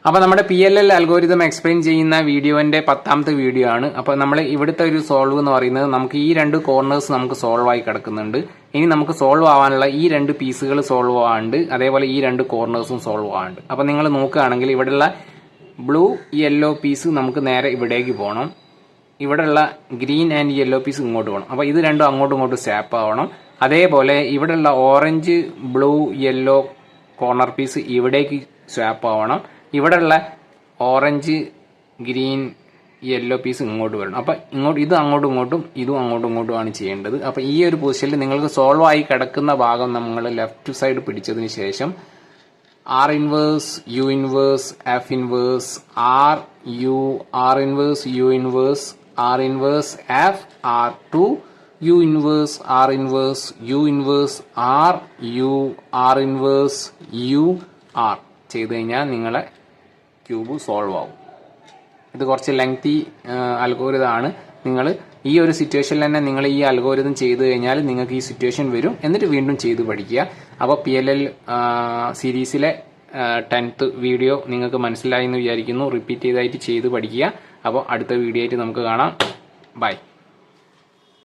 അപ്പോൾ നമ്മുടെ PLL algorithm explain ചെയ്യുന്ന വീഡിയോന്റെ 10ാമത്തെ വീഡിയോ ആണ്. അപ്പോൾ നമ്മൾ ഇവിടുത്തെ ഒരു സോൾവ് എന്ന് പറയുന്നത് നമുക്ക് ഈ രണ്ട് കോർണേഴ്സ് നമുക്ക് സോൾവ് ആയി കിടക്കുന്നുണ്ട്. ഇനി നമുക്ക് സോൾവ് ആവാനുള്ള ഈ രണ്ട് പീസുകൾ സോൾവ് ആവാണ്ട്, അതേപോലെ ഈ രണ്ട് കോർണേഴ്സും സോൾവ് ആവാണ്ട്. അപ്പോൾ നിങ്ങൾ നോക്കുകയാണെങ്കിൽ ഇവിടെയുള്ള ബ്ലൂ യെല്ലോ പീസ് നമുക്ക് നേരെ ഇവിടേക്ക് പോകണം. ഇവിടെയുള്ള ഗ്രീൻ ആൻഡ് യെല്ലോ പീസ് ഇങ്ങോട്ട് പോകണം. അപ്പോൾ ഇത് രണ്ടും അങ്ങോട്ടും ഇങ്ങോട്ടും സ്വാപ്പ് ആവണം. അതേപോലെ ഇവിടെയുള്ള orange blue yellow corner piece ഇവിടേക്ക് സ്വാപ്പ് ആവണം. ഇവിടെയുള്ള ഓറഞ്ച് ഗ്രീൻ യെല്ലോ പീസ് ഇങ്ങോട്ട് വരണം. അപ്പം ഇത് അങ്ങോട്ടും ഇങ്ങോട്ടും ഇതും അങ്ങോട്ടും ഇങ്ങോട്ടുമാണ് ചെയ്യേണ്ടത്. അപ്പം ഈ ഒരു പൊസിഷനിൽ നിങ്ങൾക്ക് സോൾവ് ആയി കിടക്കുന്ന ഭാഗം നമ്മൾ ലെഫ്റ്റ് സൈഡ് പിടിച്ചതിന് ശേഷം R inverse U inverse F inverse R inverse U inverse R inverse F R2 U inverse R inverse U inverse R inverse U R ചെയ്ത് കഴിഞ്ഞാൽ നിങ്ങളെ ക്യൂബ് സോൾവ് ആവും. ഇത് കുറച്ച് ലെങ്തി അൽഗോരിതമാണ്. നിങ്ങൾ ഈ ഒരു സിറ്റുവേഷനിൽ തന്നെ നിങ്ങൾ ഈ അൽഗോരിതം ചെയ്ത് കഴിഞ്ഞാൽ നിങ്ങൾക്ക് ഈ സിറ്റുവേഷൻ വരും. എന്നിട്ട് വീണ്ടും ചെയ്ത് പഠിക്കുക. അപ്പോൾ PLL സീരീസിലെ 10th വീഡിയോ നിങ്ങൾക്ക് മനസ്സിലായി എന്ന് വിചാരിക്കുന്നു. റിപ്പീറ്റ് ചെയ്തായിട്ട് ചെയ്ത് പഠിക്കുക. അപ്പോൾ അടുത്ത വീഡിയോ ആയിട്ട് നമുക്ക് കാണാം. ബൈ.